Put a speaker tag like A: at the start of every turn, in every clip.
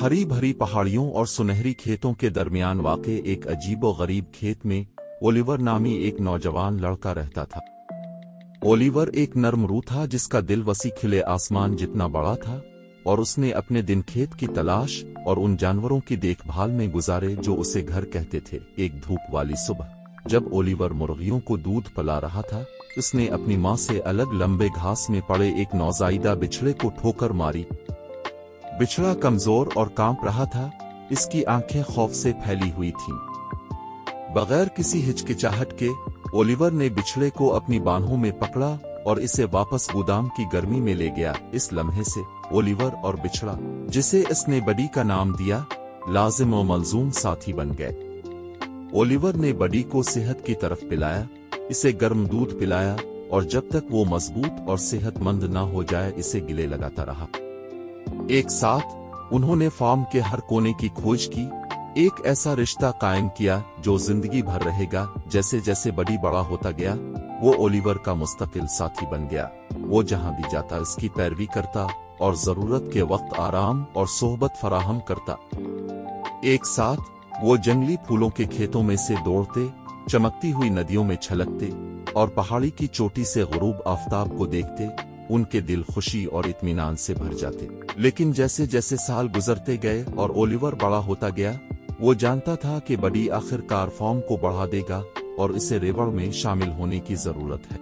A: हरी भरी पहाड़ियों और सुनहरी खेतों के दरमियान वाक़े एक अजीबो गरीब खेत में ओलिवर नामी एक नौजवान लड़का रहता था। ओलिवर एक नर्म रूह था जिसका दिल वसी खिले आसमान जितना बड़ा था, और उसने अपने दिन खेत की तलाश और उन जानवरों की देखभाल में गुजारे जो उसे घर कहते थे। एक धूप वाली सुबह जब ओलिवर मुर्गियों को दूध पिला रहा था, उसने अपनी माँ से अलग लंबे घास में पड़े एक नौजायदा बिछड़े को ठोकर मारी। बिछड़ा कमजोर और कांप रहा था, इसकी आंखें खौफ से फैली हुई थीं। बगैर किसी हिचकिचाहट के ओलिवर ने बिछड़े को अपनी बाहों में पकड़ा और इसे वापस गोदाम की गर्मी में ले गया। इस लम्हे से ओलिवर और बिछड़ा, जिसे इसने बडी का नाम दिया, लाजिम और मलजूम साथी बन गए। ओलिवर ने बडी को सेहत की तरफ पिलाया, इसे गर्म दूध पिलाया और जब तक वो मजबूत और सेहतमंद न हो जाए इसे गिले लगाता रहा। एक साथ उन्होंने फार्म के हर कोने की खोज की, एक ऐसा रिश्ता कायम किया जो जिंदगी भर रहेगा। जैसे जैसे बडी बड़ा होता गया, वो ओलिवर का मुस्तकिल साथी बन गया। वो जहां भी जाता इसकी पैरवी करता और जरूरत के वक्त आराम और सोहबत फराहम करता। एक साथ वो जंगली फूलों के खेतों में से दौड़ते, चमकती हुई नदियों में छलकते और पहाड़ी की चोटी से गुरूब आफताब को देखते। उनके दिल खुशी और इत्मीनान से भर जाते। लेकिन जैसे जैसे साल गुजरते गए और ओलिवर बड़ा होता गया, वो जानता था कि बडी आखिरकार फॉर्म को बढ़ा देगा और इसे रेवड़ में शामिल होने की जरूरत है।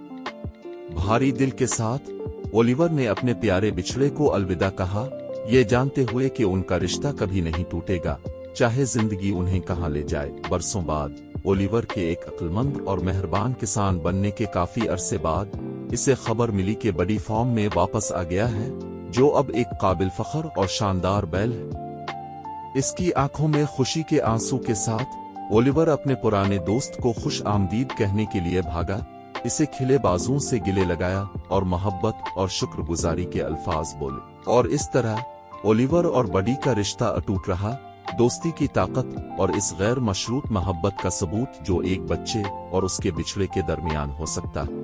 A: भारी दिल के साथ ओलिवर ने अपने प्यारे बिछड़े को अलविदा कहा, ये जानते हुए कि उनका रिश्ता कभी नहीं टूटेगा, चाहे जिंदगी उन्हें कहां ले जाए। बरसों बाद ओलिवर के एक अक्लमंद और मेहरबान किसान बनने के काफी अरसे बाद इसे खबर मिली कि बडी फॉर्म में वापस आ गया है, जो अब एक काबिल फख्र और शानदार बैल है। इसकी आंखों में खुशी के आंसू के साथ ओलिवर अपने पुराने दोस्त को खुश आमदीद कहने के लिए भागा, इसे खिले बाजुओं से गिले लगाया और मोहब्बत और शुक्रगुजारी के अल्फाज बोले। और इस तरह ओलिवर और बडी का रिश्ता अटूट रहा, दोस्ती की ताकत और इस गैर मशरूत मोहब्बत का सबूत जो एक बच्चे और उसके बिछड़े के दरमियान हो सकता है।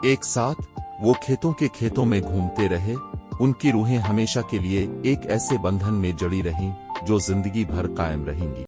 A: एक साथ वो खेतों में घूमते रहे, उनकी रूहें हमेशा के लिए एक ऐसे बंधन में जड़ी रहीं जो जिंदगी भर कायम रहेंगी।